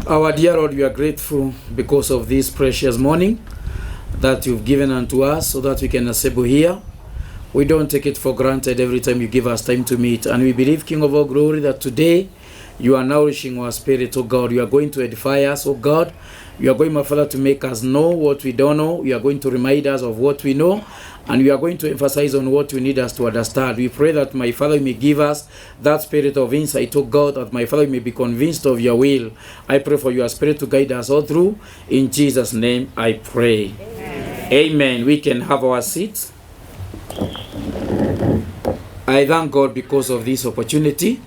Our dear Lord, we are grateful because of this precious morning that you've given unto us so that we can assemble here. We don't take it for granted every time you give us time to meet. And we believe, King of all glory, that today you are nourishing our spirit, oh God. You are going to edify us, oh God. You are going, my Father, to make us know what we don't know. You are going to remind us of what we know. And we are going to emphasize on what you need us to understand. We pray that, my Father, you may give us that spirit of insight, oh God, that, my Father, you may be convinced of your will. I pray for your spirit to guide us all through. In Jesus' name I pray. Amen. Amen. We can have our seats. I thank God because of this opportunity.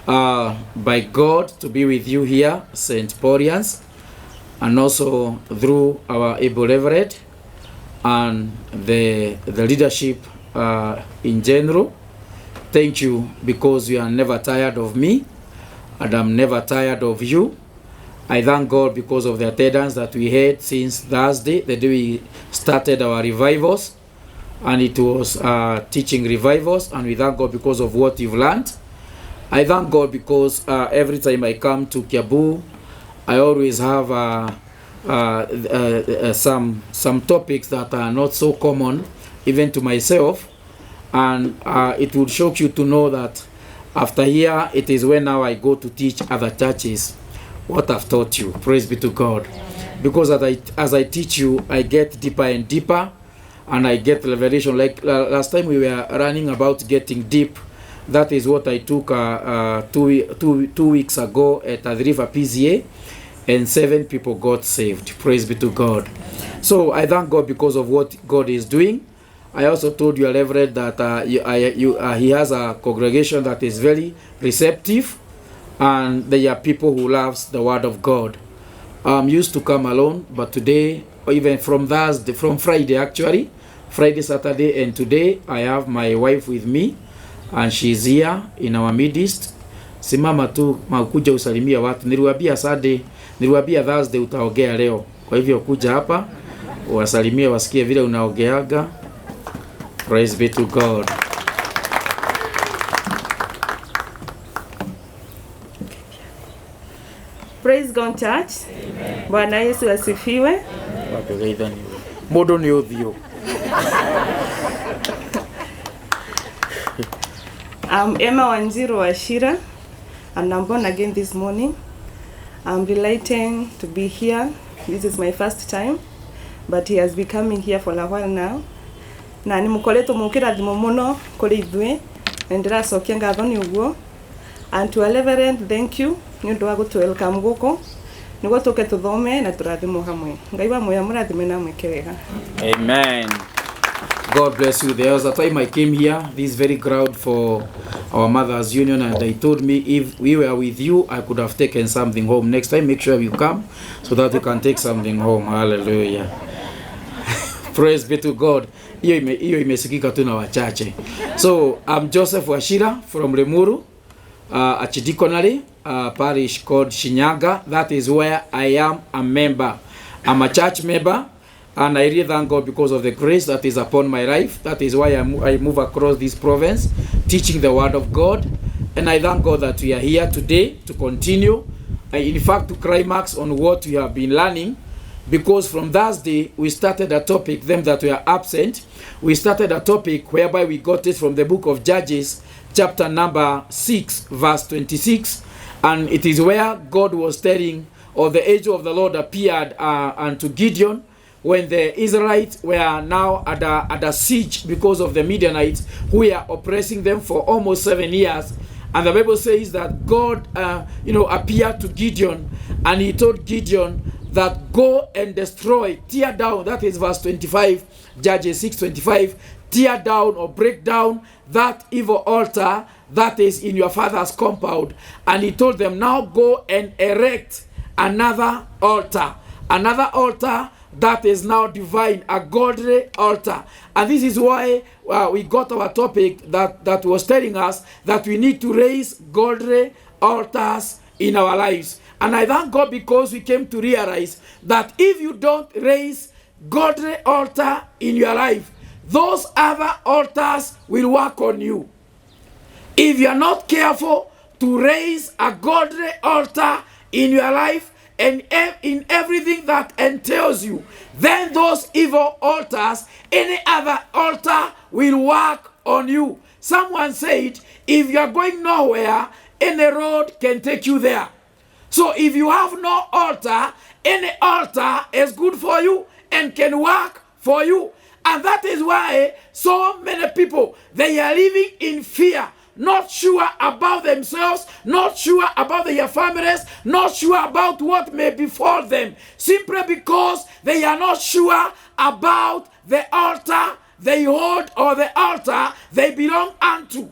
By God to be with you here, St. Paulians, and also through our able Reverend and the leadership in general. Thank you because you are never tired of me and I'm never tired of you. I thank God because of the attendance that we had since Thursday, the day we started our revivals, and it was teaching revivals, and we thank God because of what you've learned. I thank God because every time I come to Kiambu, I always have some topics that are not so common even to myself, and it would shock you to know that after here it is when now I go to teach other churches what I've taught you. Praise be to God. Because as I teach you, I get deeper and deeper, and I get revelation. Like last time we were running about getting deep. That is what I took 2 weeks ago at River PZA, and 7 people got saved. Praise be to God. So I thank God because of what God is doing. I also told you, Reverend, that he has a congregation that is very receptive, and they are people who loves the Word of God. I'm used to come alone, but today, or even from Friday actually, Friday, Saturday, and today, I have my wife with me, and she's here in our midst. Simama tu makuja usalimia watu. Niliwaambia Thursday utaongea leo. Kwa hivyo kuja hapa uwasalimie, wasikie vile unaongeaga. Praise be to God. Praise God, church. Amen. Bwana Yesu asifiwe. Modo ni udhio. I'm Emma Wanjiru Washira, and I'm born again this morning. I'm delighted to be here. This is my first time, but he has been coming here for a while now. Na nimukoleto mukira thimo muno kuri ithwe, ndira sokia ngatho ni uguo. And to a Reverend, thank you. Ni undu wa gutu welcome guko. Niguo tuke tuthome na turathimo hamwe. Ngai wa moyo murathime na mweke wega. Amen. God bless you. There was a time I came here, this very crowd for our Mothers Union, and they told me if we were with you, I could have taken something home. Next time, make sure you come so that you can take something home. Hallelujah. Praise be to God. Hiyo imesikika tu na wachache. So, I'm Joseph Washira from Lemuru, a Chidikonari parish called Shinyaga. That is where I am a member. I'm a church member. And I really thank God because of the grace that is upon my life. That is why I move across this province, teaching the Word of God. And I thank God that we are here today to continue, in fact, to climax on what we have been learning. Because from Thursday, we started a topic, them that were absent. We started a topic whereby we got it from the book of Judges, chapter number 6, verse 26. And it is where God was telling, or the angel of the Lord appeared unto Gideon, when the Israelites were now at a siege because of the Midianites who were oppressing them for almost 7 years. And the Bible says that God appeared to Gideon, and he told Gideon that go and destroy, tear down, that is verse 25, Judges 6:25, tear down or break down that evil altar that is in your father's compound. And he told them, now go and erect another altar that is now divine, a godly altar. And this is why we got our topic that was telling us that we need to raise godly altars in our lives. And I thank God because we came to realize that if you don't raise godly altar in your life, those other altars will work on you. If you are not careful to raise a godly altar in your life and in everything that entails you, then those evil altars, any other altar will work on you. Someone said, if you are going nowhere, any road can take you there. So if you have no altar, any altar is good for you and can work for you. And that is why so many people, they are living in fear, not sure about themselves, not sure about their families, not sure about what may befall them, simply because they are not sure about the altar they hold or the altar they belong unto.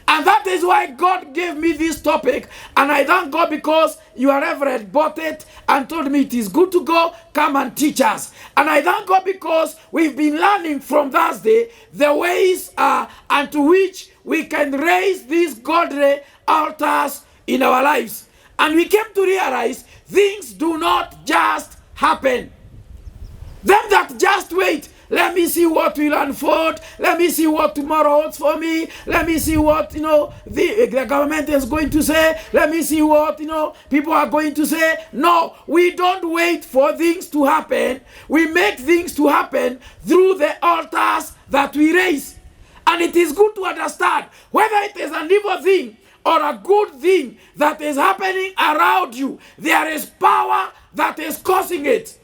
And that is why God gave me this topic, and I thank God because your Reverend bought it and told me it is good to go, come and teach us. And I thank God because we've been learning from Thursday the ways unto which we can raise these godly altars in our lives. And we came to realize things do not just happen. Them that just wait, let me see what will unfold. Let me see what tomorrow holds for me. Let me see what, the government is going to say. Let me see what, people are going to say. No, we don't wait for things to happen. We make things to happen through the altars that we raise. And it is good to understand whether it is an evil thing or a good thing that is happening around you, there is power that is causing it.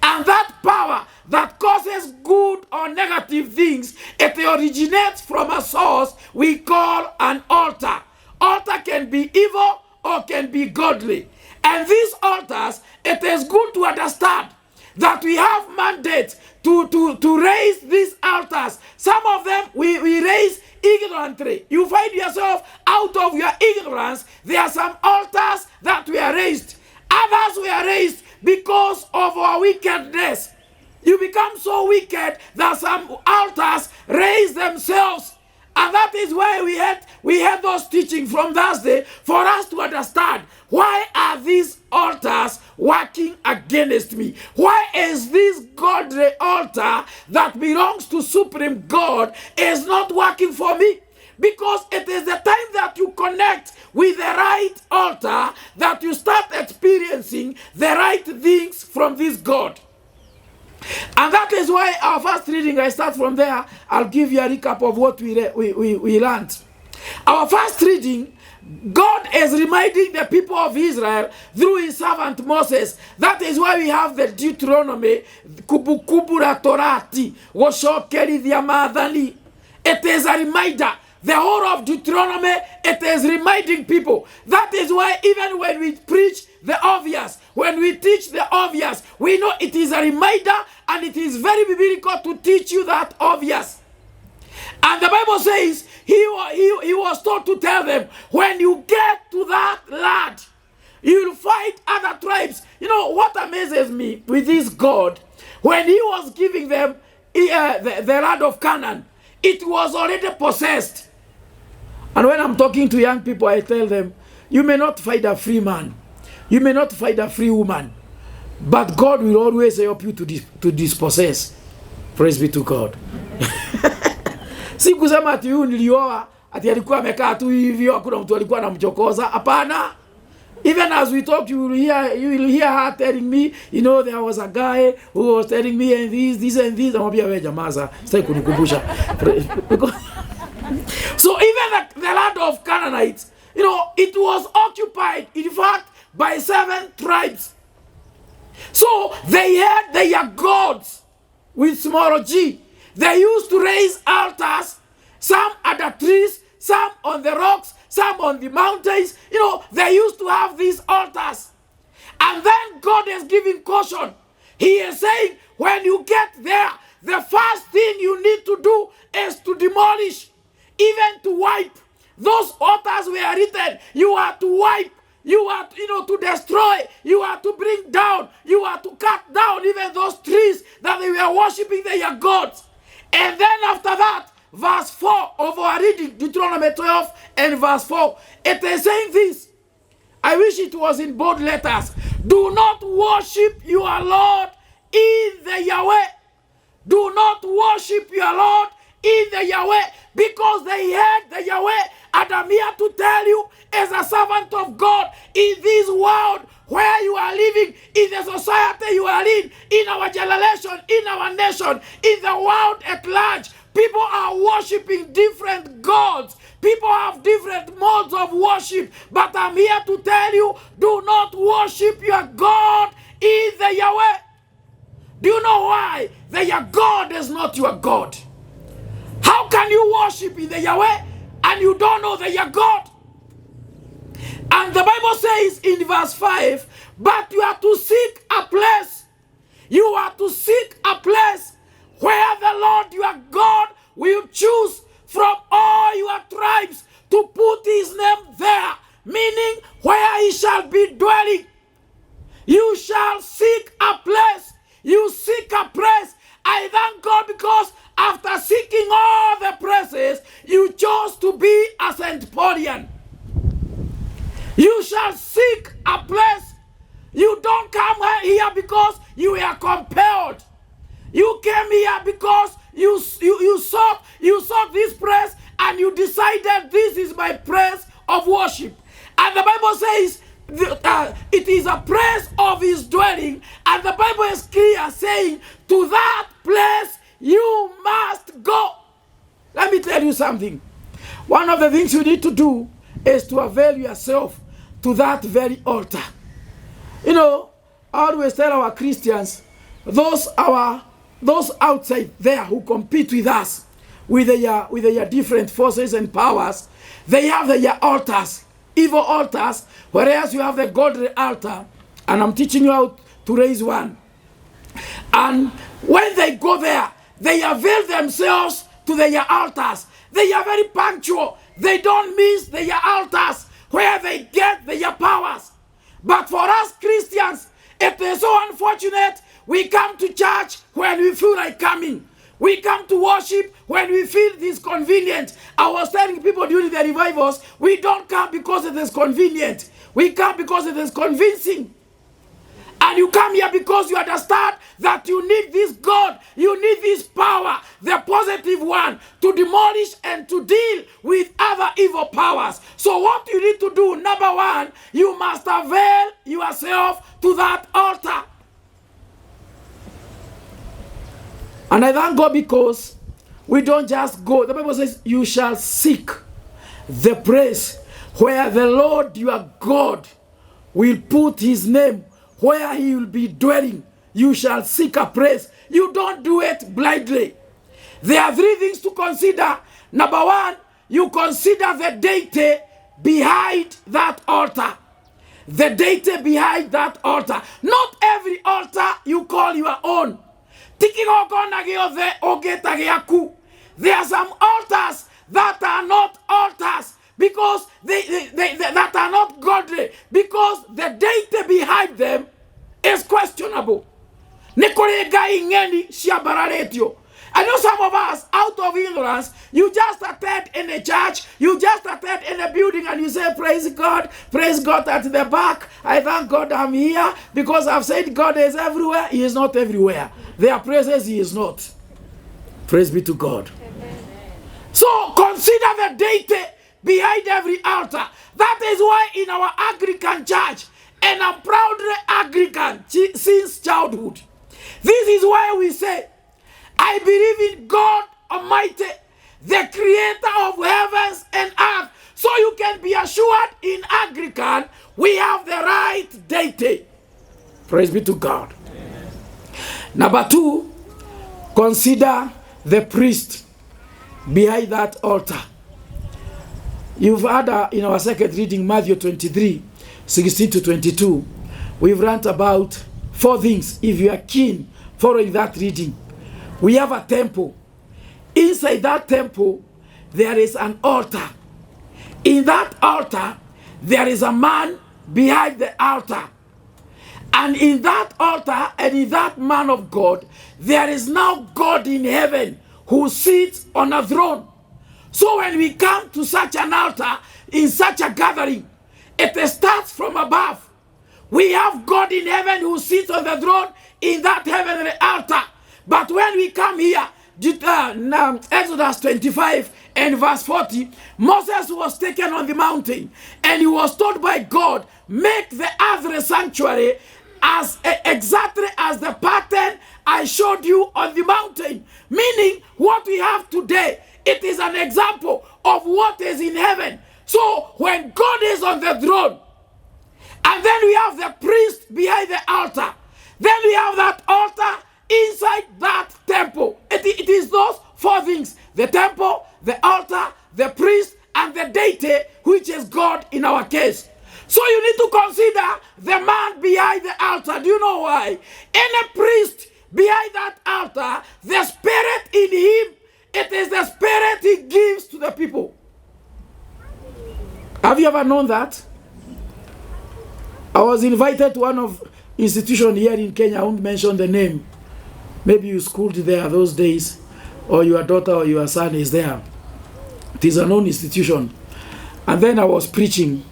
And that power that causes good or negative things, it originates from a source we call an altar. Altar can be evil or can be godly. And these altars, it is good to understand that we have mandate to raise these altars. Some of them we raise ignorantly. You find yourself out of your ignorance. There are some altars that were raised. Others were raised because of our wickedness. You become so wicked that some altars raise themselves. And that is why we had those teaching from Thursday for us to understand, why are these altars working against me? Why is this godly altar that belongs to Supreme God is not working for me? Because it is the time that you connect with the right altar that you start experiencing the right things from this God. And that is why our first reading, I start from there. I'll give you a recap of what we learned. Our first reading, God is reminding the people of Israel through his servant Moses. That is why we have the Deuteronomy, Kubukubura Torati, Woshokeri Diamadani. It is a reminder. The whole of Deuteronomy, it is reminding people. That is why even when we preach the obvious, when we teach the obvious, we know it is a reminder, and it is very biblical to teach you that obvious. And the Bible says, he was told to tell them, when you get to that land, you will find other tribes. You know what amazes me with this God, when he was giving them the land of Canaan, it was already possessed. And when I'm talking to young people, I tell them, you may not find a free man. You may not find a free woman. But God will always help you to dispossess. Praise be to God. Si kusema ati huyu nilioa, ati alikuwa amekaa tu hivyo, hakuna mtu alikuwa anamchokoza. Hapana. Even as we talk, you will hear her telling me, there was a guy who was telling me and this and this. Amwambia wewe jamaa sasa, sitaki kunikumbusha. So even the land of Canaanites, it was occupied, in fact, by 7 tribes. So they had their gods with small g. They used to raise altars, some under trees, some on the rocks, some on the mountains. They used to have these altars. And then God is giving caution. He is saying, when you get there, the first thing you need to do is to demolish, even to wipe. Those altars were written. You are to wipe. You are, to destroy. You are to bring down. You are to cut down even those trees that they were worshiping their gods. And then after that, verse 4 of our reading, Deuteronomy 12 and verse 4, it is saying this. I wish it was in bold letters. Do not worship your Lord in the Yahweh. Do not worship your Lord in the Yahweh, because they had the Yahweh But I'm here to tell you, as a servant of God, in this world where you are living, in the society you are in our generation, in our nation, in the world at large, people are worshiping different gods. People have different modes of worship. But I'm here to tell you, do not worship your God in the Yahweh. Do you know why? The God is not your God. How can you worship in the Yahweh and you don't know the your God? And the Bible says in verse 5, but you are to seek a place. You are to seek a place where the Lord your God will choose from all your tribes to put his name there, meaning where he shall be dwelling. You shall seek a place. You seek a place. I thank God because after seeking all the places, you chose to be a St. Paulian. You shall seek a place. You don't come here because you were compelled. You came here because you sought this place and you decided this is my place of worship. And the Bible says it is a place of his dwelling. And the Bible is clear saying, to that place you must go. Let me tell you something. One of the things you need to do is to avail yourself to that very altar. You know, I always tell our Christians, those outside there who compete with us, with their different forces and powers, they have their altars, evil altars, whereas you have the godly altar, and I'm teaching you how to raise one. And when they go there, they avail themselves to their altars. They are very punctual. They don't miss their altars where they get their powers. But for us Christians, it is so unfortunate. We come to church when we feel like coming. We come to worship when we feel it is convenient. I was telling people during the revivals, we don't come because it is convenient. We come because it is convincing. And you come here because you understand that you need this God, you need this power, the positive one, to demolish and to deal with other evil powers. So what you need to do, number one, you must avail yourself to that altar. And I thank God because we don't just go. The Bible says, you shall seek the place where the Lord your God will put his name, where he will be dwelling. You shall seek a place. You don't do it blindly. There are three things to consider. Number one, you consider the deity behind that altar. The deity behind that altar. Not every altar you call your own. There are some altars that are not altars because that are not godly, because the deity behind them is questionable. I know some of us, out of ignorance, you just attend in a church, you just attend in a building and you say, praise God at the back. I thank God I'm here because I've said God is everywhere. He is not everywhere. There are places he is not. Praise be to God. Amen. So consider the deity behind every altar. That is why in our Anglican church, and I'm proudly Anglican since childhood, this is why we say, I believe in God Almighty, the creator of heavens and earth. So you can be assured in Anglican, we have the right deity. Praise be to God. Amen. Number two, consider the priest behind that altar. You've had in our second reading, Matthew 23, 16 to 22. We've learned about four things. If you are keen following that reading, we have a temple. Inside that temple, there is an altar. In that altar, there is a man behind the altar. And in that altar and in that man of God, there is now God in heaven who sits on a throne. So when we come to such an altar, in such a gathering, it starts from above. We have God in heaven who sits on the throne in that heavenly altar. But when we come here, Exodus 25 and verse 40, Moses was taken on the mountain and he was told by God, make the earth a sanctuary exactly as the pattern I showed you on the mountain. Meaning what we have today, it is an example of what is in heaven. So when God is on the throne, and then we have the priest behind the altar, then we have that altar inside that temple. It is those four things: the temple, the altar, the priest, and the deity, which is God in our case. So you need to consider the man behind the altar. Do you know why? Any priest behind that altar, the spirit in him, it is the spirit he gives to the people. Have you ever known that? I was invited to one of institution here in Kenya. I won't mention the name. Maybe you schooled there those days, or your daughter or your son is there. It is a known institution. And then I was preaching,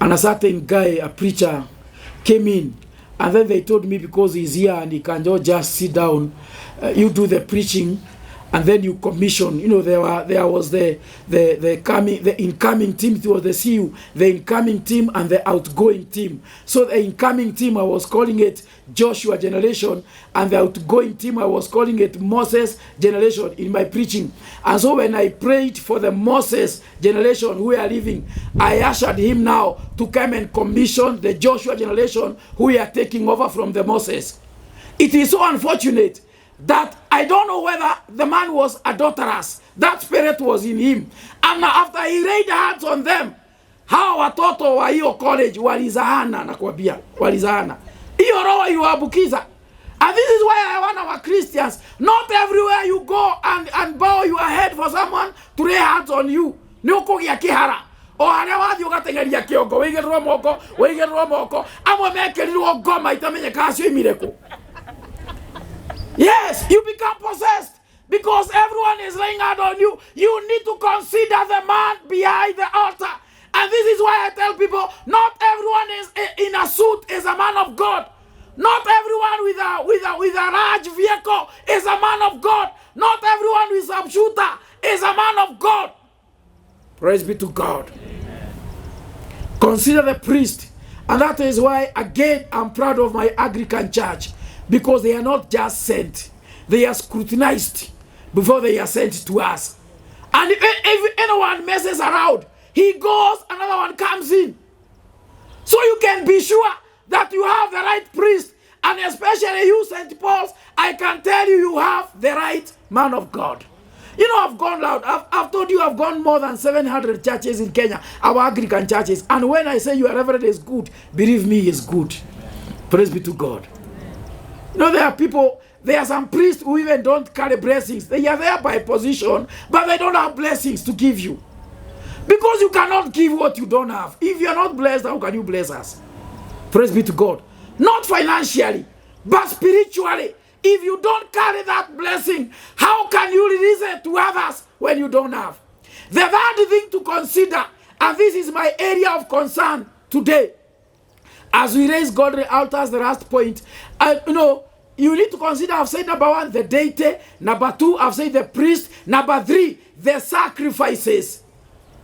and a certain guy, a preacher, came in, and then they told me, because he's here and he can just sit down, you do the preaching, and then you commission. You know, there was the incoming team. It was the CU, the incoming team and the outgoing team. So the incoming team, I was calling it Joshua generation, and the outgoing team, I was calling it Moses generation in my preaching. And so when I prayed for the Moses generation who are living, I ushered him now to come and commission the Joshua generation who are taking over from the Moses. It is so unfortunate that I don't know whether the man was adulterous. That spirit was in him. And after he laid hands on them, how watoto wa hiyo college walizaana, nakwambia, walizaana. Hiyo roho yuabukiza. And this is why I want our Christians, not everywhere you go and bow your head for someone to lay hands on you. Ni ukugia kihara. O haria wathi ugatengeria kiongo, wigerwo moko, amwe mekerirwo ngoma itamenyeka acio imireku. Yes, you become possessed because everyone is laying hand on you. You need to consider the man behind the altar. And this is why I tell people, not everyone is in a suit is a man of God. Not everyone with a large vehicle is a man of God. Not everyone with a shooter is a man of God. Praise be to God. Amen. Consider the priest. And that is why, again, I'm proud of my Anglican church. Because they are not just sent, they are scrutinized before they are sent to us. And if anyone messes around, he goes, another one comes in. So you can be sure that you have the right priest, and especially you, St. Paul's, I can tell you, you have the right man of God. You know, I've gone loud. I've told you I've gone more than 700 churches in Kenya, our Anglican churches. And when I say your reverend is good, believe me, he is good. Praise be to God. You know, there are some priests who even don't carry blessings. They are there by position, but they don't have blessings to give you. Because you cannot give what you don't have. If you are not blessed, how can you bless us? Praise be to God. Not financially, but spiritually. If you don't carry that blessing, how can you release it to others when you don't have? The third thing to consider, and this is my area of concern today, as we raise godly altars, the last point, you need to consider, I've said number one, the deity. Number two, I've said the priest. Number three, the sacrifices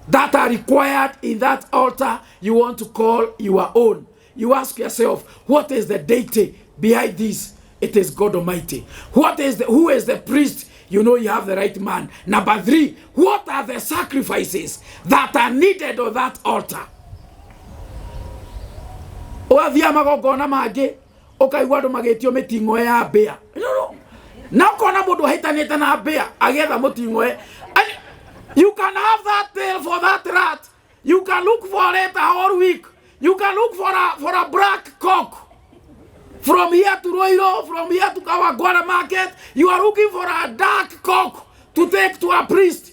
that are required in that altar you want to call your own. You ask yourself, what is the deity behind this? It is God Almighty. Who is the priest? You know you have the right man. Number three, what are the sacrifices that are needed on that altar? Oathia magogona mangĩ ũkaigua andũ magĩtio mĩting'o ya mbĩa. Na ũkona mũndũ ahĩtanĩte na mbĩa agĩetha mũting'o. You can have that tail for that rat. You can look for it a whole week. You can look for a black cock. From here to Roiro, from here to Kawagwara market, you are looking for a dark cock to take to a priest.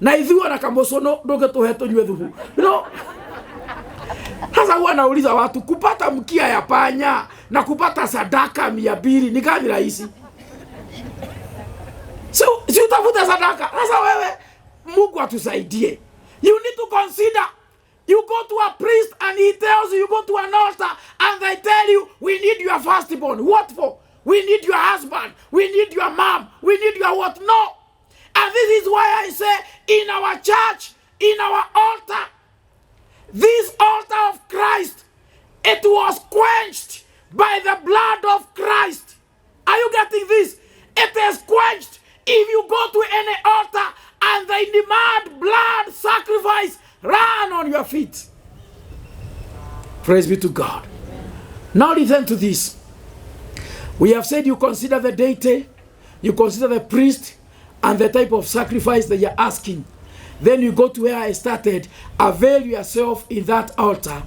Na ithuĩ na kamocono ndũngĩtũhe tũnyue thubu. You know? Sasa huwa nauliza watu, kupata mkia ya panya na kupata sadaka 200 ni gani rahisi? Si utafuta sadaka. Sasa wewe, Mungu atusaidie. You need to consider. You go to a priest and he tells you, you go to an altar and they tell you, we need your firstborn. What for? we need your husband, we need your mom, we need your what? No. And this is why I say in our church, in our altar, this altar of Christ, it was quenched by the blood of Christ. Are you getting this? It is quenched. If you go to any altar and they demand blood sacrifice, run on your feet. Praise be to God. Now listen to this. We have said you consider the deity, you consider the priest, and the type of sacrifice that you're asking. Then you go to where I started. Avail yourself in that altar.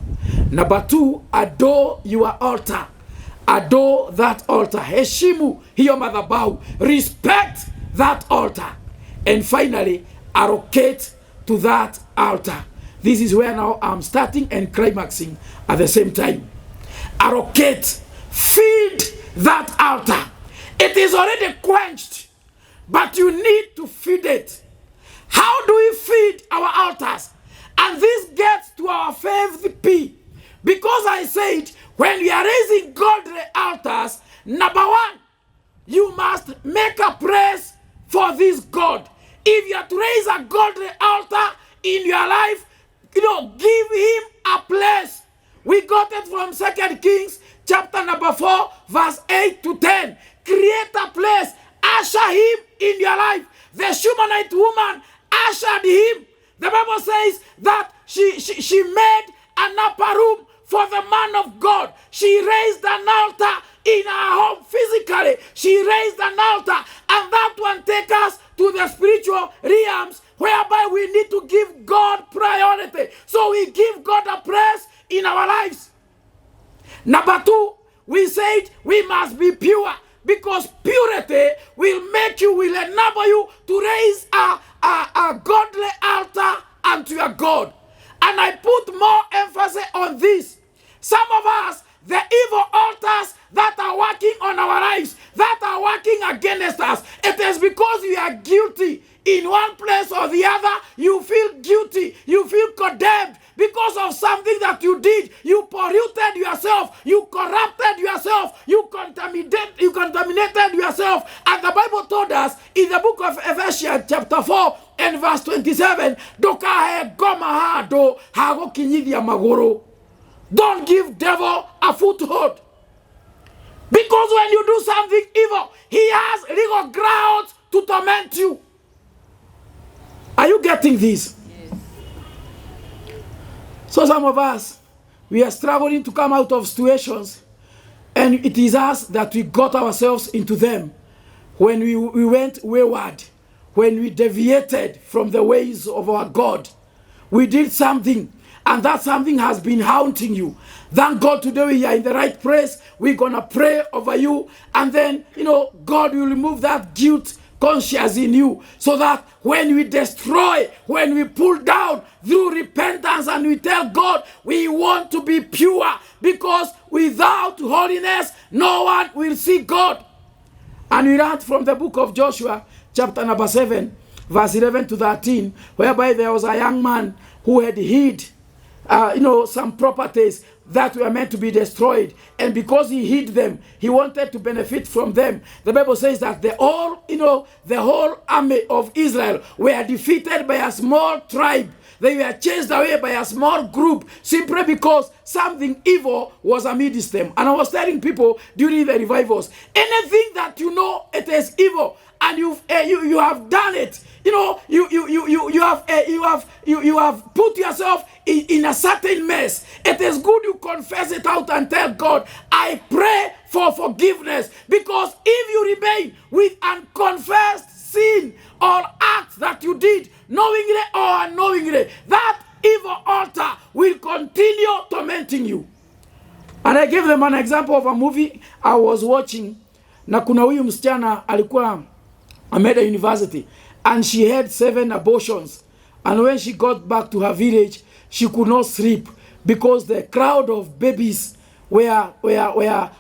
Number 2, adore your altar. Adore that altar. Heshimu hiyo madhabahu. Respect that altar. And finally, allocate to that altar. This is where now I'm starting and climaxing at the same time. Allocate. Feed that altar. It is already quenched, but you need to feed it. How do we feed our altars? And this gets to our 5th P. Because I said, when we are raising godly altars, number 1, you must make a praise for this God. If you are to raise a godly altar in your life, give him a place. We got it from 2 Kings chapter number 4, verse 8 to 10. Create a place. Usher him in your life. The Shunammite woman ushered him. The Bible says that she made an upper room for the man of God. She raised an altar in her home physically. She raised an altar, and that one takes us to the spiritual realms whereby we need to give God priority. So we give God a praise in our lives. Number 2, we said we must be pure, because purity will enable you to raise a godly altar unto your God. And I put more emphasis on this. Some of us, the evil altars that are working on our lives, that are working against us, it is because we are guilty in one place or the other. You feel guilty, you feel condemned because of something that you did. You polluted yourself, you corrupted yourself, you contaminated yourself. And the Bible told us in the book of Ephesians chapter 4 and verse 27, don't give devil a foothold. Because when you do something evil, he has legal grounds to torment you. Are you getting this? Yes. So some of us, we are struggling to come out of situations, and it is us that we got ourselves into them when we went wayward, when we deviated from the ways of our God. We did something, and that something has been haunting you. Thank God today we are in the right place. We're going to pray over you, and then, God will remove that guilt conscience in you, so that when we destroy, when we pull down through repentance and we tell God we want to be pure, because without holiness no one will see God. And we read from the book of Joshua chapter number 7 verse 11 to 13, whereby there was a young man who had hid some properties that were meant to be destroyed, and because he hid them, he wanted to benefit from them. The Bible says that the whole army of Israel were defeated by a small tribe. They were chased away by a small group, simply because something evil was amidst them. And I was telling people during the revivals, anything that it is evil, and you have done it, you have put yourself in a certain mess, it is good you confess it out and tell God, I pray for forgiveness. Because if you remain with unconfessed sin or acts that you did knowingly or unknowingly, that evil altar will continue tormenting you. And I gave them an example of a movie I was watching. Na kuna huyu msichana alikuwa at a university, and she had 7 abortions, and when she got back to her village, she could not sleep because the crowd of babies were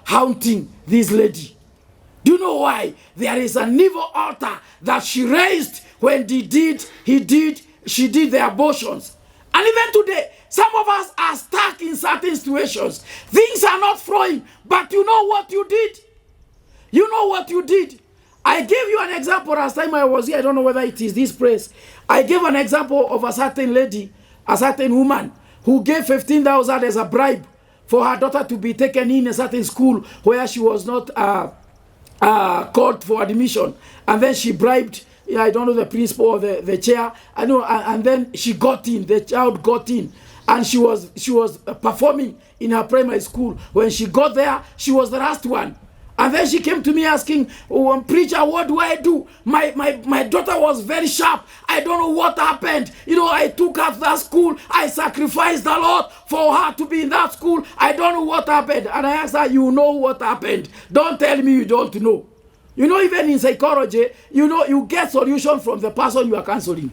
haunting this lady. Do you know why? There is an evil altar that she raised when she did the abortions. And even today, some of us are stuck in certain situations. Things are not flowing, but you know what you did? You know what you did? I gave you an example last time I was here. I don't know whether it is this place. I gave an example of a certain lady, a certain woman, who gave 15,000 as a bribe for her daughter to be taken in a certain school where she was not called for admission. And then she bribed, I don't know, the principal or the chair. I know, and then she got in, the child got in. And she was performing in her primary school. When she got there, she was the last one. And then she came to me asking, oh, preacher, what do I do? My daughter was very sharp. I don't know what happened. You know, I took her to that school. I sacrificed a lot for her to be in that school. I don't know what happened. And I asked her, you know what happened. Don't tell me you don't know. You know, even in psychology, you know, you get solution from the person you are counseling.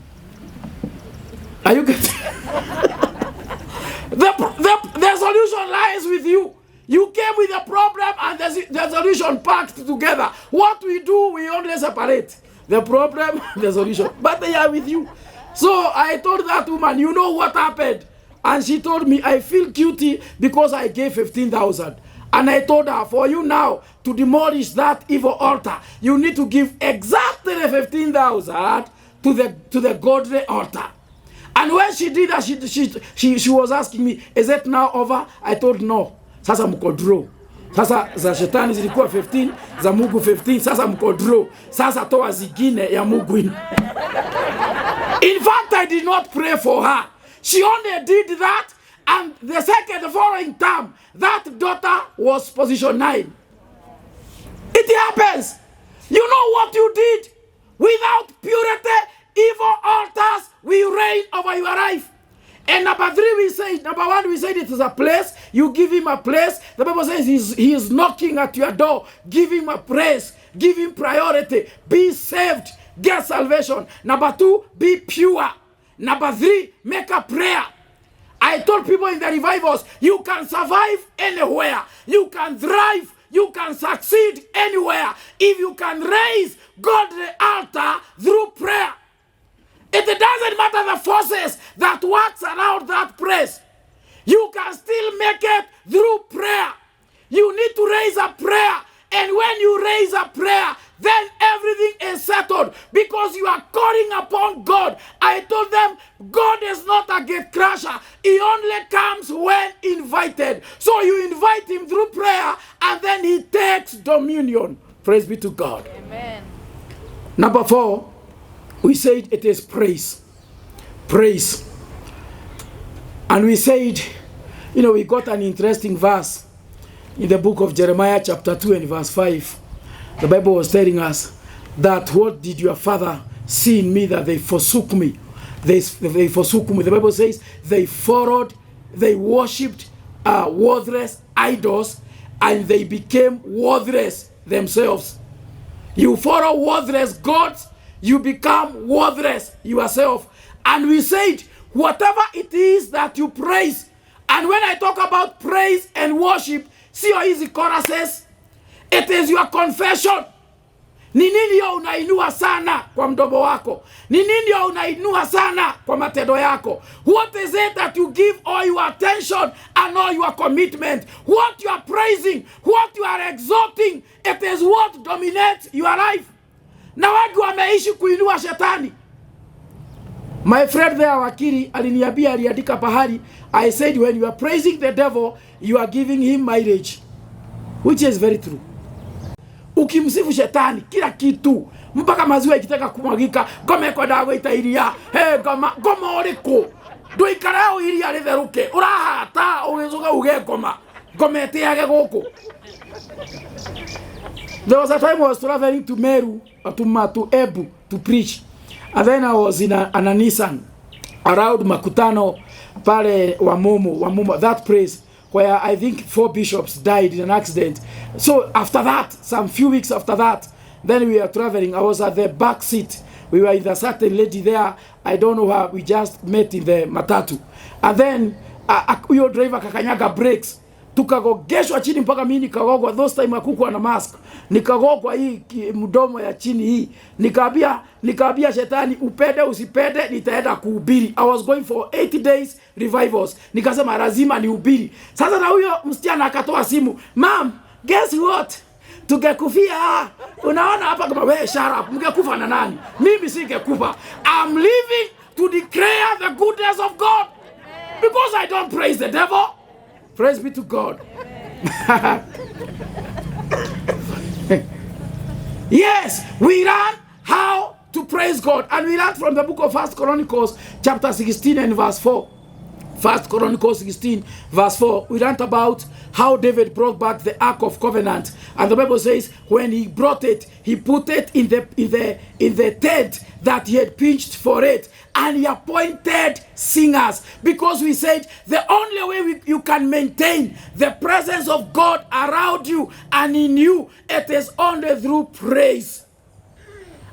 Are you getting the solution lies with you. You came with a problem and the solution packed together. What we do, we only separate the problem, the solution. But they are with you. So I told that woman, you know what happened? And she told me, I feel guilty because I gave 15,000. And I told her, for you now to demolish that evil altar, you need to give exactly the 15,000 to the godly altar. And when she did that, she was asking me, is it now over? I told no. Sasa mko draw. Sasa za shetani zilikuwa 15, za Mungu 15, sasa mko draw. Sasa toa zingine ya Mungu. In fact, I did not pray for her. She only did that, and the following term, that daughter was position 9. It happens. You know what you did? Without purity, evil altars will reign over your life. And number 1, we said it is a place. You give him a place. The Bible says he is knocking at your door. Give him a praise. Give him priority. Be saved. Get salvation. Number 2, be pure. Number 3, make a prayer. I told people in the revivals, you can survive anywhere. You can thrive. You can succeed anywhere. If you can raise godly altar through prayer. It doesn't matter the forces that works around that place. You can still make it through prayer. You need to raise a prayer. And when you raise a prayer, then everything is settled because you are calling upon God. I told them, God is not a gate crasher. He only comes when invited. So you invite him through prayer and then he takes dominion. Praise be to God. Amen. Number 4. We said it is praise. Praise. And we said, you know, we got an interesting verse in the book of Jeremiah chapter 2 and verse 5. The Bible was telling us that what did your father see in me that they forsook me? They forsook me. The Bible says they worshipped worthless idols and they became worthless themselves. You follow worthless gods, you become worthless yourself. And we said, whatever it is that you praise, and when I talk about praise and worship, see how easy choruses, it is your confession. Ni nini yo unainua sana kwa mdomo wako? Ni nini yo unainua sana kwa matendo yako? What is it that you give all your attention and all your commitment? What you are praising, what you are exalting, it is what dominates your life. Na watu wameishi kuinua shetani. My friend there, wakili, aliniambia, aliandika pahali, I said when you are praising the devil, you are giving him mileage. Which is very true. Ukimsifu shetani, kila kitu, mpaka maziwa ikitaka kumwagika, gome kwa dawa itairia, goma oriko, do ikarao iria ritheruke, urahata, ugezuga uge gome teage goko. There was a time I was traveling to Meru, to Ebu, to preach. And then I was in a Nissan, around Makutano, pale Wamumo, that place, where I think 4 bishops died in an accident. So after that, some few weeks after that, then we were traveling. I was at the back seat. We were with a certain lady there. I don't know her. We just met in the matatu. And then, huyo driver kakanyaga brakes. Tukagogeshwa chini mpaka mimi nikagogwa. Those time hakukuwa na mask. Nikagogwa hii mdomo ya chini hii. Nikaambia shetani, upende usipende nitaenda kuhubiri. I was going for 80 days revivals. Nikasema lazima nihubiri. Sasa na huyo msichana akatoa simu. Mom, guess what? tungekufia. Unaona hapa kama wewe sharp, mngekufa na nani? Mimi singekufa. I'm living to declare the goodness of God. Because I don't praise the devil. Praise be to God. Yes, we learn how to praise God. And we learn from the book of 1 Chronicles chapter 16 and verse 4. 1 Chronicles 16 verse 4. We learned about how David brought back the Ark of Covenant. And the Bible says when he brought it, he put it in the tent that he had pitched for it. And he appointed singers. Because we said the only way you can maintain the presence of God around you and in you, it is only through praise.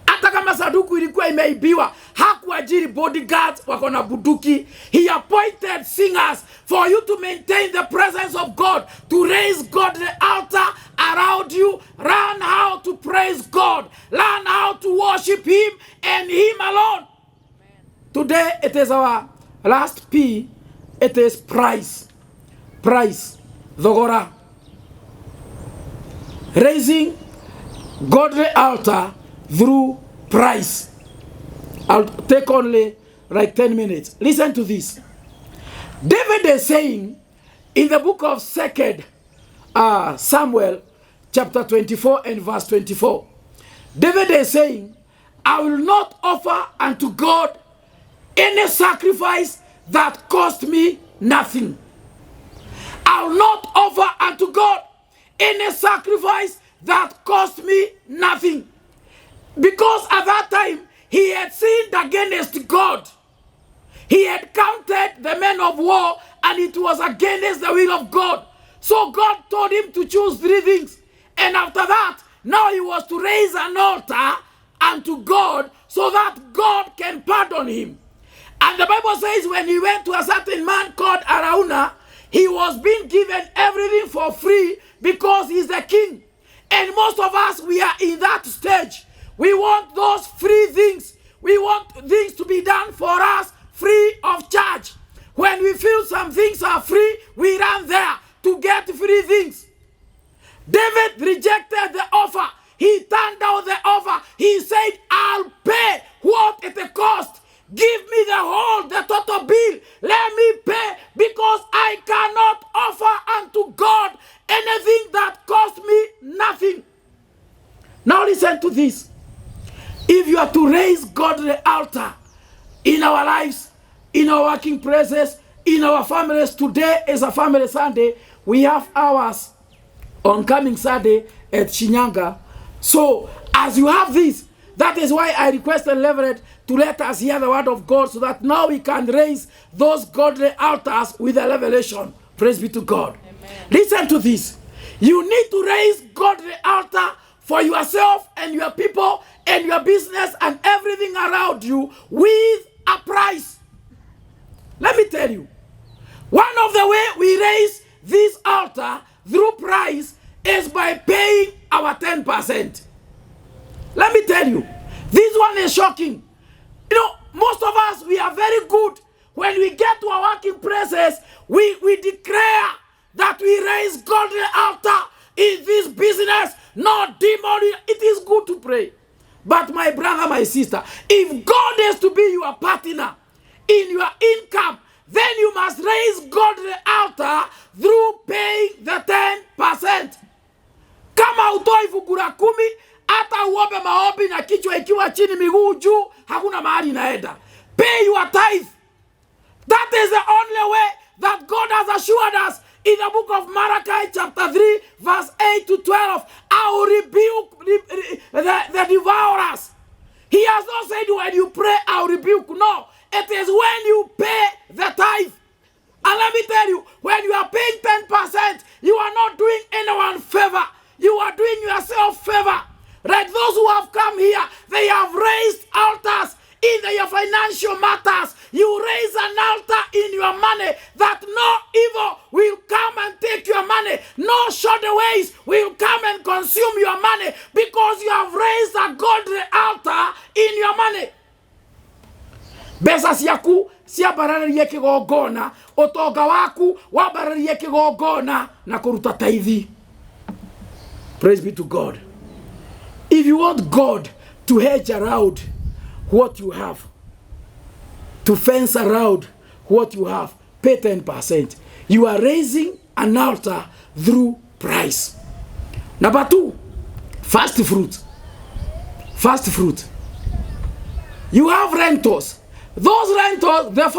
Hata kama saduku ilikuwa imeibiwa, hakuajiri bodyguards wako na buduki. He appointed singers for you to maintain the presence of God, to raise God the altar around you. Learn how to praise God. Learn how to worship Him and Him alone. Today it is our last P. It is price. Price. Dhogora. Raising godly altar through price. I'll take only like 10 minutes. Listen to this. David is saying in the book of 2 Samuel chapter 24 and verse 24. David is saying, I will not offer unto God any sacrifice that cost me nothing. I will not offer unto God any sacrifice that cost me nothing. Because at that time, he had sinned against God. He had counted the men of war, and it was against the will of God. So God told him to choose 3 things. And after that, now he was to raise an altar unto God so that God can pardon him. And the Bible says when he went to a certain man called Araunah, he was being given everything for free because he's the king. And most of us, we are in that stage. We want those free things. We want things to be done for us free of charge. When we feel some things are free, we run there to get free things. David rejected the offer. He turned down the offer. He said, I'll pay what it costs. Give me the total bill. Let me pay, because I cannot offer unto God anything that costs me nothing. Now listen to this. If you are to raise God the altar in our lives, in our working places, in our families, today is a family Sunday. We have ours on coming Sunday at Shinyanga. So as you have this, that is why I requested Leverett to let us hear the word of God so that now we can raise those godly altars with a revelation. Praise be to God. Amen. Listen to this. You need to raise godly altar for yourself and your people and your business and everything around you with a price. Let me tell you, one of the way we raise this altar through price is by paying our 10%. Let me tell you, this one is shocking. You know, most of us, we are very good. When we get to our working places, we declare that we raise godly altar in this business, not demon. It is good to pray. But my brother, my sister, if God is to be your partner in your income, then you must raise godly altar through paying the 10%. Kama utoi fukura 10, hata uombe maombi na kichwa ikiwa chini miguu juu, hakuna mahali inaenda. Pay your tithe. That is the only way that God has assured us in the book of Malachi chapter 3 verse 8 to 12. I will rebuke the devourers. He has not said when you pray I will rebuke. No, it is when you pay the tithe. And let me tell you, when you are paying 10%, you are not doing anyone favor. You are doing yourself favor. Like those who have come here, they have raised altars in their financial matters. You raise an altar in your money that no evil will come and take your money. No short ways will come and consume your money because you have raised a godly altar in your money. Besa siaku siabarariye kigogona, otoga waku wabarariye kigogona na kuruta taithi. Praise be to God. If you want God to hedge around what you have, to fence around what you have, pay 10%. You are raising an altar through price. Number 2, first fruit. First fruit. You have rentals. Those rentals, the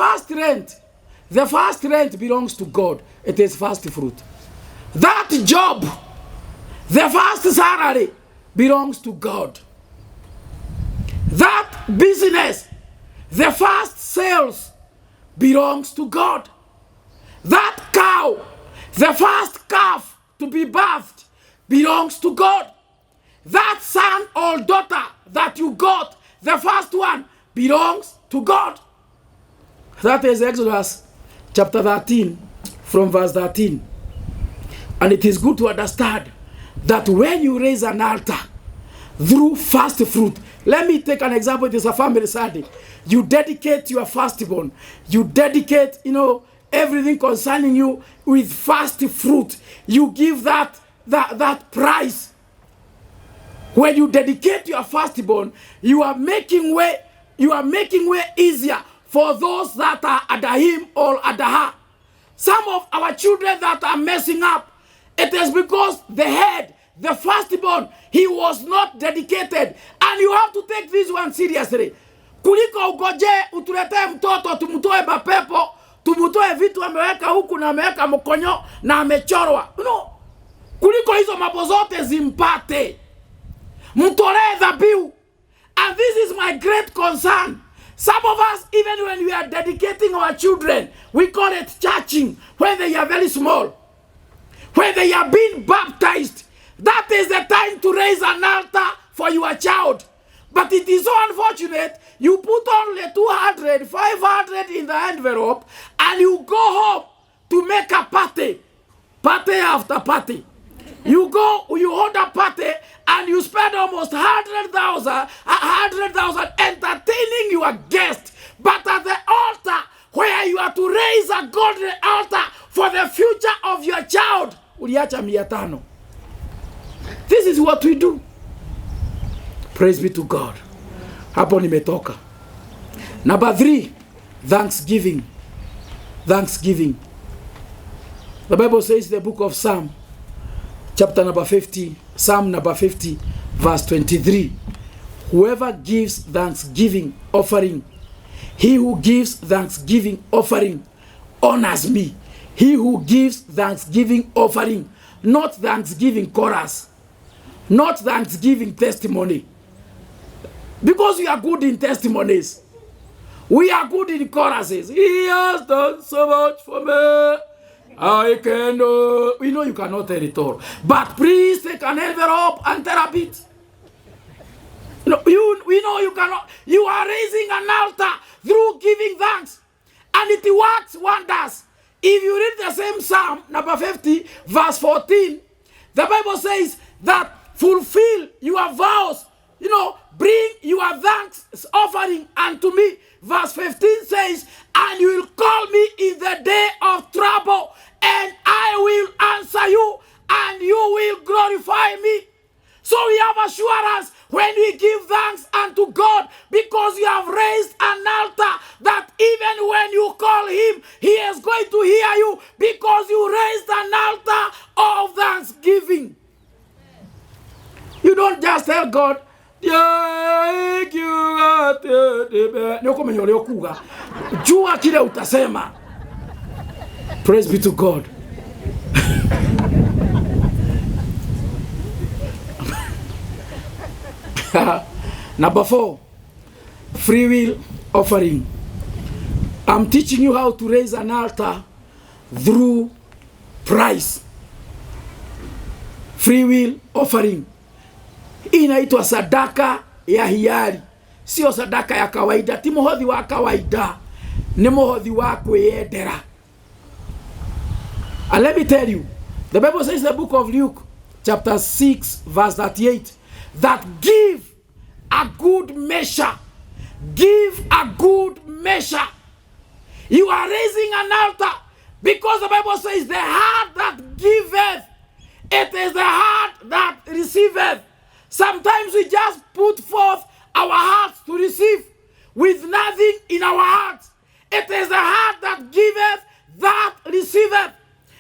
first rent belongs to God. It is first fruit. That job, the first salary belongs to God. That business, the first sales belongs to God. That cow, the first calf to be birthed belongs to God. That son or daughter that you got, the first one, belongs to God. That is Exodus chapter 13 from verse 13. And it is good to understand that when you raise an altar through first fruit, let me take an example. It is a family Sunday. You dedicate your firstborn. You dedicate, everything concerning you with first fruit. You give that price. When you dedicate your firstborn, you are making way easier for those that are under him or under her. Some of our children that are messing up, it is because the head, the firstborn, he was not dedicated. And you have to take this one seriously. Kuliko ugoje utuletee mtoto tumutoe mapepo, tumutoe vitu ameweka huku na ameweka mkonyo na amechorwa. Kuliko hizo mambo zote zimpate. Mtolee dhabihu. And this is my great concern. Some of us, even when we are dedicating our children, we call it churching, when they are very small. When they are being baptized, that is the time to raise an altar for your child. But it is so unfortunate, you put only 200, 500 in the envelope, and you go home to make a party after party. You hold a party, and you spend almost 100,000 entertaining your guest. But at the altar, where you are to raise a godly altar for the future of your child, uliacha 500. This is what we do. Praise be to God. Hapo nimetoka. Number 3, thanksgiving. Thanksgiving. The Bible says in the book of Psalm, chapter number 50, Psalm number 50, verse 23. Whoever gives thanksgiving offering, he who gives thanksgiving offering honors me. He who gives thanksgiving offering, not thanksgiving chorus, not thanksgiving testimony. Because we are good in testimonies. We are good in choruses. He has done so much for me. I can we know you cannot tell it all. But please take an envelope and tell a bit. We know you cannot. You are raising an altar through giving thanks. And it works wonders. If you read the same Psalm, number 50, verse 14, the Bible says that fulfill your vows. Bring your thanks offering unto me. Verse 15 says, and you will call me in the day of trouble, and I will answer you, and you will glorify me. So we have assurance when we give thanks unto God, because you have raised an altar that even when you call him, he is going to hear you, because you raised an altar of thanksgiving. You don't just tell God, thank you, jua kile utasema. Praise be to God. Number 4, free will offering. I'm teaching you how to raise an altar through price. Free will offering. Inaitwa sadaka ya hiari. Sio sadaka ya kawaida. Ti muhothi wa kawaida. Ni muhothi wa kwiyendera. And let me tell you, the Bible says in the book of Luke, chapter 6, verse 38, that give a good measure. Give a good measure. You are raising an altar because the Bible says the heart that giveth It is the heart that receiveth. Sometimes we just put forth our hearts to receive with nothing in our hearts. It is the heart that giveth, that receiveth.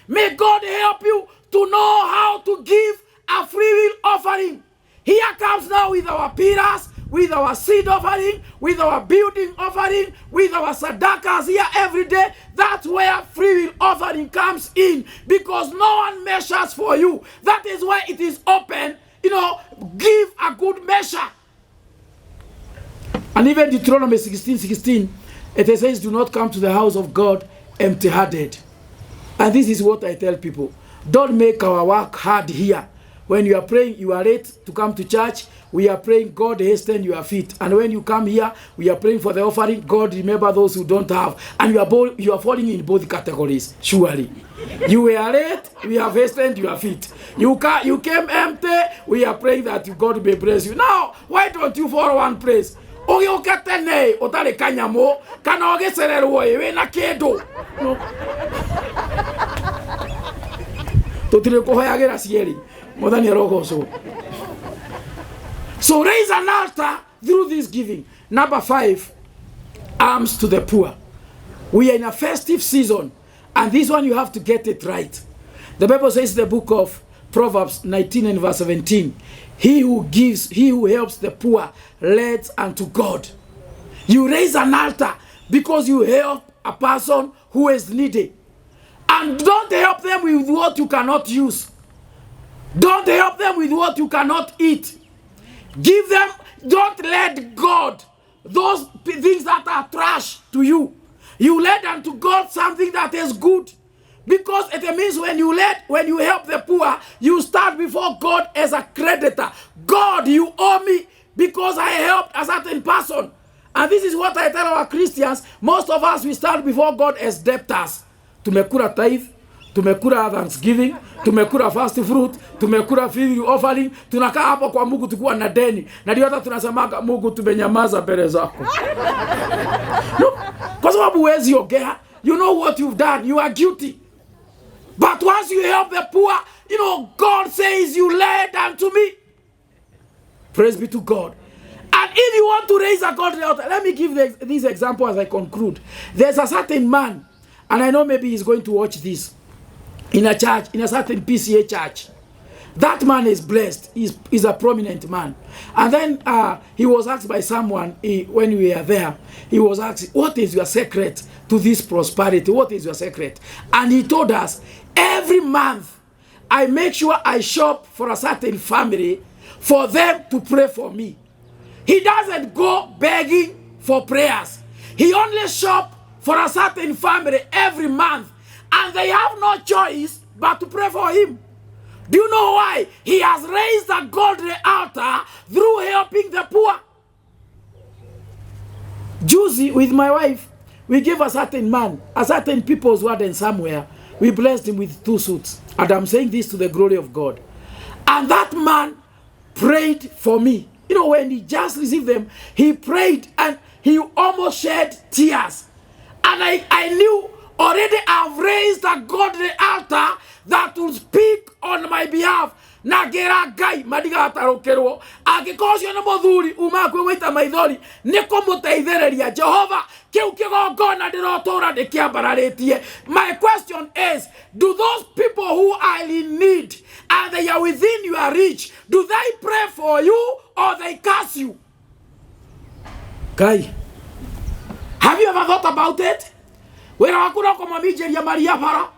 May God help you to know how to give a free will offering. Here comes now with our pillars, with our seed offering, with our building offering, with our sadakas here every day. That's where free will offering comes in, because no one measures for you. That is why it is open. Give a good measure. And even Deuteronomy 16:16, it says, do not come to the house of God empty-handed. And this is what I tell people. Don't make our work hard here. When you are praying, you are late to come to church. We are praying, God hasten your feet. And when you come here, we are praying for the offering. God remember those who don't have. And you are falling in both categories, surely. You were late, we have hastened your feet. You came empty, we are praying that God may bless you. Now, why don't you follow one praise? Ogokatene otale kanyamo kana ogesererwo ewe na kedo. Totire kohoyagira sieri. Modani rogo so. So raise an altar through this giving. Number 5, alms to the poor. We are in a festive season, and this one you have to get it right. The Bible says in the book of Proverbs 19 and verse 17, he who helps the poor leads unto God. You raise an altar because you help a person who is needy. And don't help them with what you cannot use. Don't help them with what you cannot eat. Give them, don't let God, those things that are trash to you. You let unto God something that is good. Because it means when you help the poor, you start before God as a creditor. God, you owe me because I helped a certain person. And this is what I tell our Christians. Most of us, we start before God as debtors. Tumekura tithe, tumekura thanksgiving, tumekura fast fruit, tumekura free offering, tunakaa hapo kwa Mungu tukiwa na deni. Na ndio hata tunasemaga Mungu tumenyamaza mbele zako. No, kwa sababu huwezi ongea. You know what you've done. You are guilty. But once you help the poor, God says you led unto me. Praise be to God. And if you want to raise a godly altar, let me give this example as I conclude. There's a certain man, and I know maybe he's going to watch this, in a church, in a certain PCA church. That man is blessed. He's a prominent man. And then he was asked by someone, when we were there, he was asked, what is your secret to this prosperity? What is your secret? And he told us, every month, I make sure I shop for a certain family for them to pray for me. He doesn't go begging for prayers. He only shop for a certain family every month. And they have no choice but to pray for him. Do you know why? He has raised a godly altar through helping the poor. Juicy, with my wife, we gave a certain man, a certain people's warden somewhere. We blessed him with 2 suits. And I'm saying this to the glory of God. And that man prayed for me. When he just received them, he prayed and he almost shed tears. And I knew already I've raised a godly altar that will speak on my behalf. Nagera gai madiga tarokerwo agikocio na muthuri uma kwe wita maithori niko muteitheriria Jehova kiu kigongona ndirotura ndikiambararitie. My question is, do those people who are in need and they are within your reach, do they pray for you or they curse you? Guy, have you ever thought about it? Wera wakuna kwa mamijeria Maria para,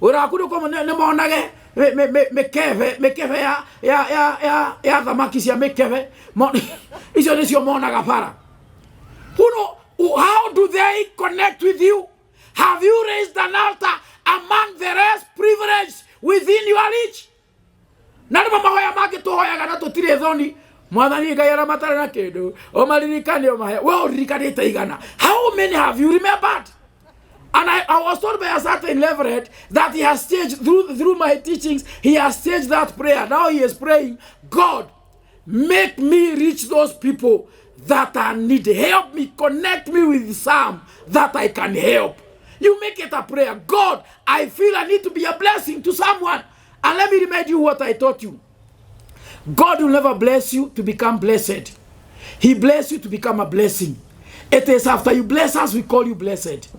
wera wakuna kwa nemonage mekeve ya thamaki cia mekeve icio nicio monaga para. How do they connect with you? Have you raised an altar among the rest privileged within your reach? Nani mahoya make tuhoyaga na tutire thoni mwathani Ngai matara na kindu o maririkane o mahe we urikanite igana. How many have you remembered? And I was told by a certain Leverett that he has staged, through my teachings, he has staged that prayer. Now he is praying, God, make me reach those people that are needy. Help me, connect me with some that I can help. You make it a prayer. God, I feel I need to be a blessing to someone. And let me remind you what I taught you. God will never bless you to become blessed. He bless you to become a blessing. It is after you bless us, we call you blessed.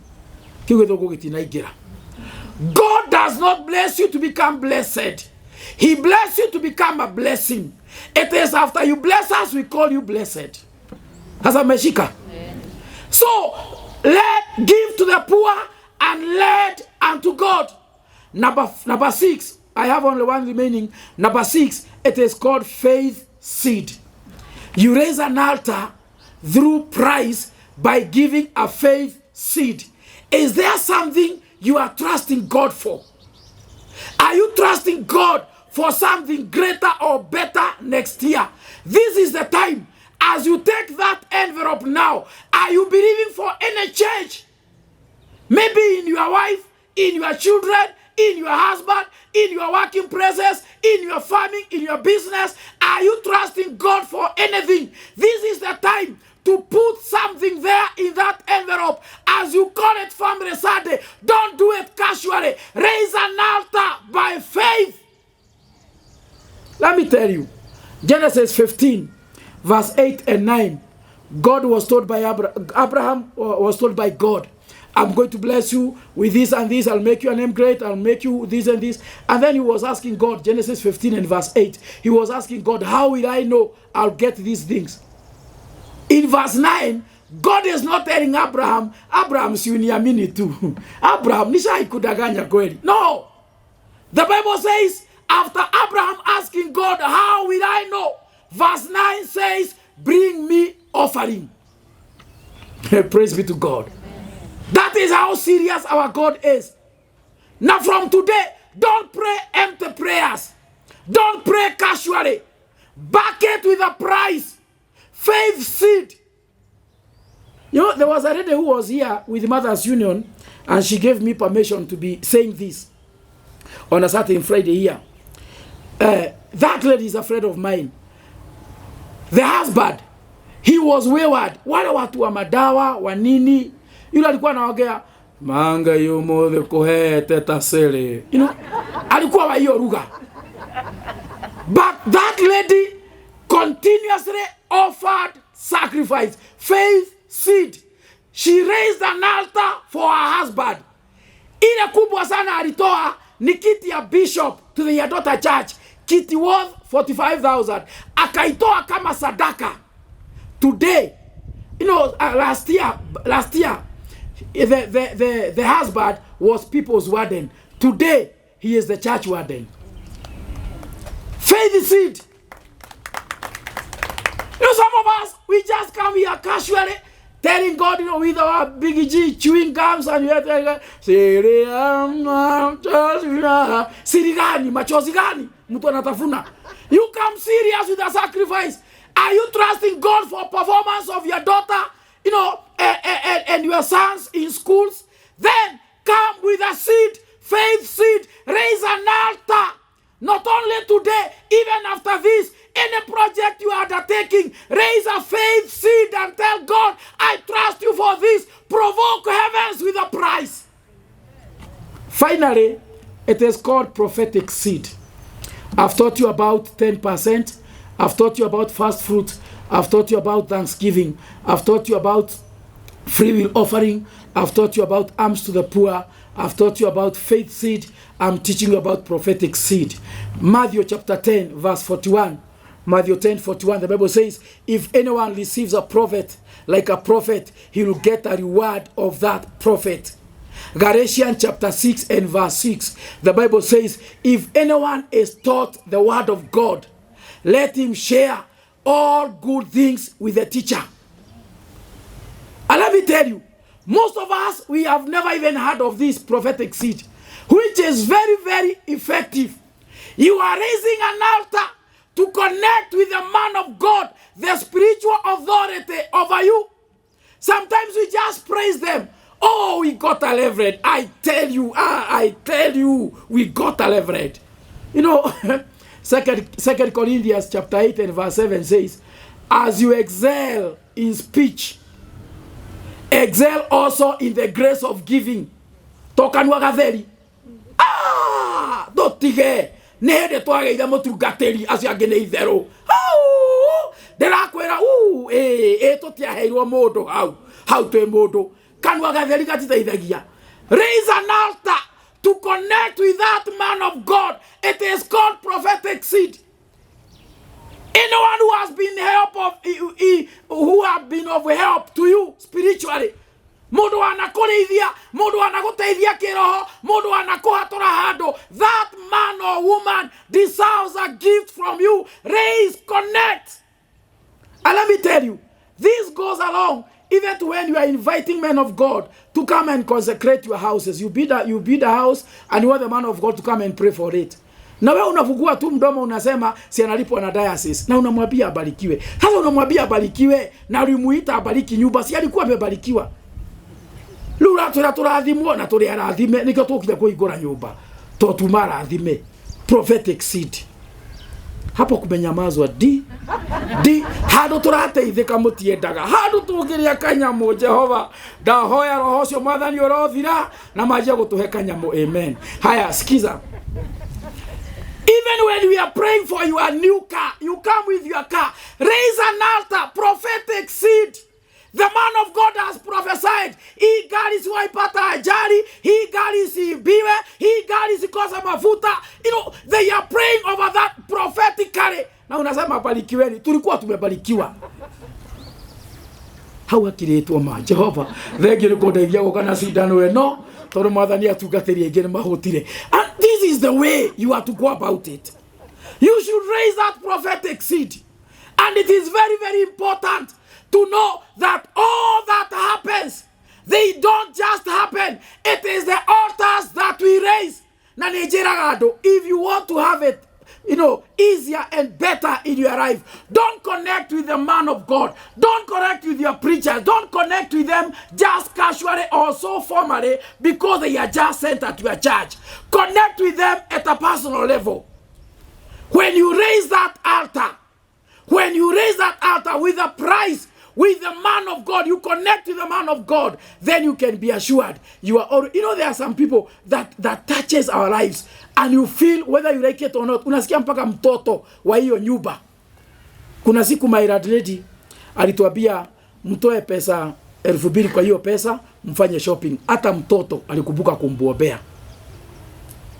God does not bless you to become blessed. He bless you to become a blessing. It is after you bless us, we call you blessed. As a Meshika. So, give to the poor and led unto God. Number 6. I have only one remaining. Number 6. It is called faith seed. You raise an altar through price by giving a faith seed. Is there something you are trusting God for? Are you trusting God for something greater or better next year? This is the time. As you take that envelope now, are you believing for any change? Maybe in your wife, in your children, in your husband, in your working places, in your farming, in your business. Are you trusting God for anything? This is the time to put something there in that envelope. As you call it Family Sunday, don't do it casually. Raise an altar by faith. Let me tell you, Genesis 15, verse 8 and 9, God was told by Abraham was told by God, I'm going to bless you with this and this. I'll make your name great. I'll make you this and this. And then he was asking God, Genesis 15 and verse 8. He was asking God, how will I know I'll get these things? In verse 9, God is not telling Abraham, si uniamini tu. Abraham, nisha ikudaganya kweli. No. The Bible says, after Abraham asking God, how will I know? Verse 9 says, bring me offering. Praise be to God. That is how serious our God is. Now from today, don't pray empty prayers. Don't pray casually. Back it with a price. Faith seed. You know, there was a lady who was here with the Mothers Union, and she gave me permission to be saying this on a certain Friday here. That lady is a friend of mine. The husband, he was wayward. Wale watu wa madawa, wa nini, yule alikuwa anaongea manga yomo de kohete tasele. You know, alikuwa wa hiyo lugha. But that lady continuously offered sacrifice, faith seed. She raised an altar for her husband. Ile kubwa sana alitoa ni kiti ya bishop to the daughter church. Kiti worth 45,000. Akaitoa kama sadaka. Today, you know, last year, the husband was people's warden. Today, he is the church warden. Faith seed. You know, some of us, we just come here casually, telling God, you know, with our big G chewing gums, and you are telling God, Sirigani, machozi gani, mtu anatafuna. You come serious with a sacrifice. Are you trusting God for performance of your daughter, you know, and your sons in schools? Then come with a seed, faith seed, raise an altar. Not only today, even after this, any project you are undertaking, raise a faith seed and tell God, I trust you for this. Provoke heavens with a price. Finally, it is called prophetic seed. I've taught you about 10%. I've taught you about first fruit. I've taught you about thanksgiving. I've taught you about free will offering. I've taught you about alms to the poor. I've taught you about faith seed. I'm teaching you about prophetic seed. Matthew chapter 10, verse 41. Matthew 10, 41, the Bible says, if anyone receives a prophet like a prophet, he will get a reward of that prophet. Galatians chapter 6 and verse 6, the Bible says, if anyone is taught the word of God, let him share all good things with the teacher. And let me tell you, most of us, we have never even heard of this prophetic seed, which is very, very effective. You are raising an altar to connect with the man of God, the spiritual authority over you. Sometimes we just praise them. Oh, we got a leverage. I tell you, we got a leverage. You know, Second Corinthians chapter 8 and verse 7 says, as you excel in speech, excel also in the grace of giving. Tokanwa gatheri. Dotige. nä hä ndä twageire må tungatä acio angä nä itherå ndä rakwä tå tiaheirwo må ndå hau twä må ndå kanua gatheri gatiteithagia. Raise an altar to connect with that man of God. It is called prophetic seed. Anyone who has been who have been of help to you spiritually, mundu anakureithia, mundu anaguteithia kiroho, mundu anakuhatura handu, that man or woman deserves a gift from you. Raise, connect. And let me tell you, this goes along even to when you are inviting men of God to come and consecrate your houses. You build a house and you want the man of God to come and pray for it. Na wewe unafungua tu mdomo unasema si analipwa na diocese na unamwambia abarikiwe. Sasa unamwambia abarikiwe na ulimuita abariki nyumba, si alikuwa amebarikiwa. Lura turathimwo na turi arathime nikyo tukija kuigura nyumba. Totuma rathime. Prophetic seed. Hapo kumenyamazwa di handu turateithika mutiendaga handu tungiria kanyamu. Jehova ndahoya roho cio mwathani urothira na majia gutuhe kanyamu. Amen. Haya, sikiza. Even when we are praying for your new car, you come with your car. Raise an altar, prophetic seed. The man of God has prophesied. Hii gari siwaipata ajali, hii gari siibiwe, hii gari sikosa mafuta. You know, they are praying over that prophetically. Na unasema barikiweni, tulikuwa tumebarikiwa. Hawa kiretwa ma Jehova. Thegi nikudeithia gukana cindano eno. Toro mwathani atungatĩria ingĩ mahũtire. And this is the way you are to go about it. You should raise that prophetic seed. And it is very, very important to know that all that happens, they don't just happen. It is the altars that we raise. Na nijiraga ando, if you want to have it, you know, easier and better in your life, don't connect with the man of God. Don't connect with your preacher. Don't connect with them just casually or so formally because they are just sent at your church. Connect with them at a personal level. When you raise that altar with a price, with the man of God, you connect with the man of God, then you can be assured you are already, you know, there are some people that touches our lives and you feel whether you like it or not. Unasikia mpaka mtoto wa hiyo nyumba. Kuna siku my lady alituambia mtoe pesa 2,000 kwa hiyo pesa mfanye shopping. Hata mtoto alikubuka kumbuombea.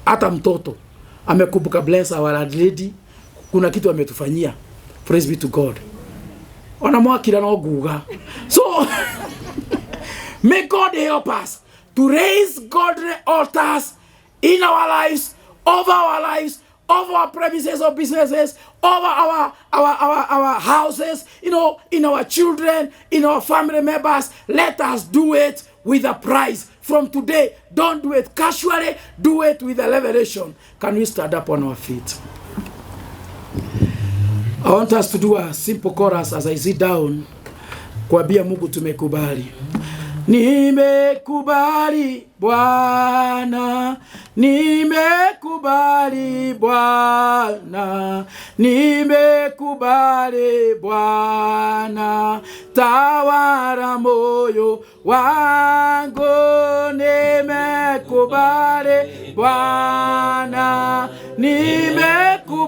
Hata mtoto amekumbuka bless our lady. Kuna kitu ametufanyia. Praise be to God. Onamwakira no guga. So may God help us to raise godly altars in our lives, over our lives, over our premises or businesses, over our houses, you know, in our children, in our family members. Let us do it with a price. From today, don't do it casually, do it with a revelation. Can we stand up on our feet? I want us to do a simple chorus as I sit down. Kuambia Mungu tumekubali. Nimekubali Bwana, nimekubali Bwana, nimekubali Bwana, tawala moyo wangu. Nimekubali Bwana, nimekubali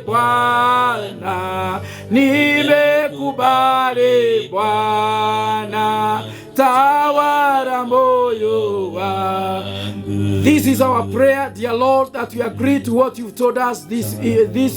Bwana, nimekubali Bwana, tawala moyo wangu. This is our prayer, dear Lord, that we agree to what you've told us this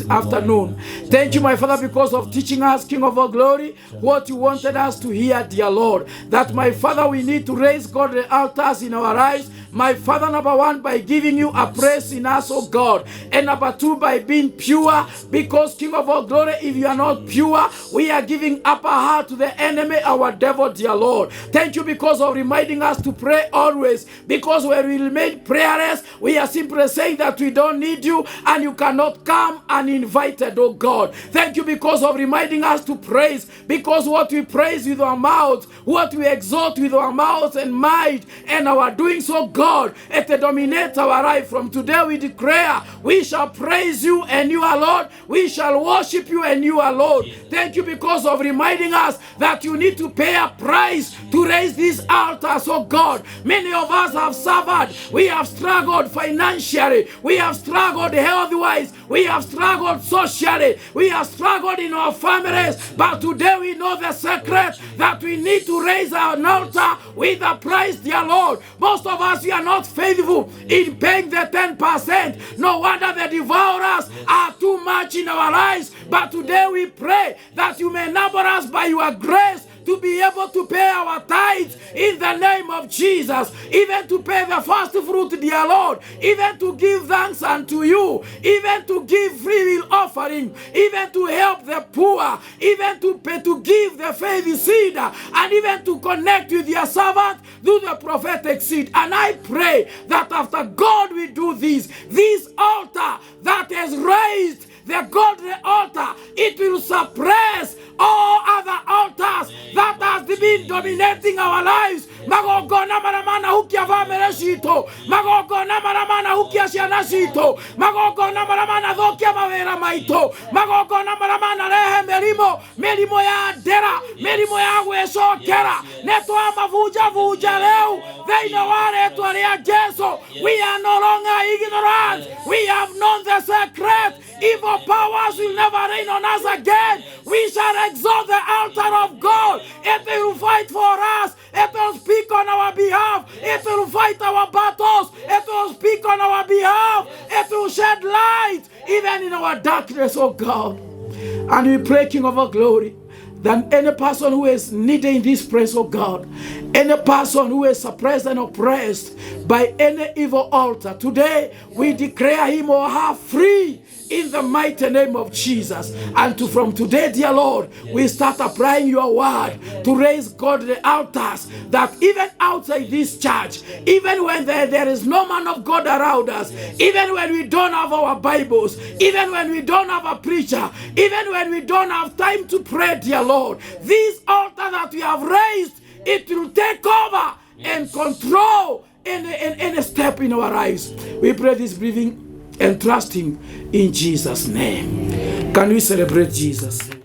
afternoon. Thank you, my Father, because of teaching us, King of all glory, what you wanted us to hear, dear Lord. That, my Father, we need to raise godly altars in our lives. My Father, number one, by giving you a praise in us, oh God. And number two, by being pure, because, King of all glory, if you are not pure, we are giving upper heart to the enemy, our devil, dear Lord. Thank you because of reminding us to pray always, because when we remain prayerless, we are simply saying that we don't need you and you cannot come uninvited, oh God. Thank you because of reminding us to praise, because what we praise with our mouths, what we exalt with our mouths and mind and our doing so, God, God, it dominates our life. From today we declare, we shall praise you and you alone. We shall worship you and you alone. Thank you because of reminding us that you need to pay a price to raise these altars, oh God. Many of us have suffered. We have struggled financially. We have struggled health-wise. We have struggled socially. We have struggled in our families. But today we know the secret that we need to raise an altar with a price, dear Lord. Most of us, we are not faithful in paying the 10%. No wonder the devourers are too much in our lives. But today we pray that you may enable us by your grace to be able to pay our tithes in the name of Jesus, even to pay the first fruit, dear Lord, even to give thanks unto you, even to give free will offering, even to help the poor, even to pay, to give the faith seed, and even to connect with your servant through the prophetic seed. And I pray that after God will do this altar that is raised, the godly altar, it will suppress all other altars that has been dominating our lives. Magogona maramana hukia family shito, magogona maramana hukia shiana shito, magogona maramana dhokia mawera maito, magogona maramana rehe merimo ya dera, merimo ya weshokera, neto amavuja vuja leu, they know what to rea Jesu. We are no longer ignorant. We have known the secret. Evil powers will never reign on us again. We shall exalt the altar of God. It will fight for us. It will speak on our behalf. It will fight our battles. It will speak on our behalf. It will shed light even in our darkness, oh God. And we pray, King of our glory, that any person who is needing this praise, oh God, any person who is suppressed and oppressed by any evil altar, today we declare him or her free in the mighty name of Jesus. And from today, dear Lord, we start applying your word to raise godly altars, that even outside this church, even when there is no man of God around us, even when we don't have our Bibles, even when we don't have a preacher, even when we don't have time to pray, dear Lord, this altar that we have raised, it will take over and control any step in our lives. We pray this breathing and trusting in Jesus' name. Can we celebrate Jesus?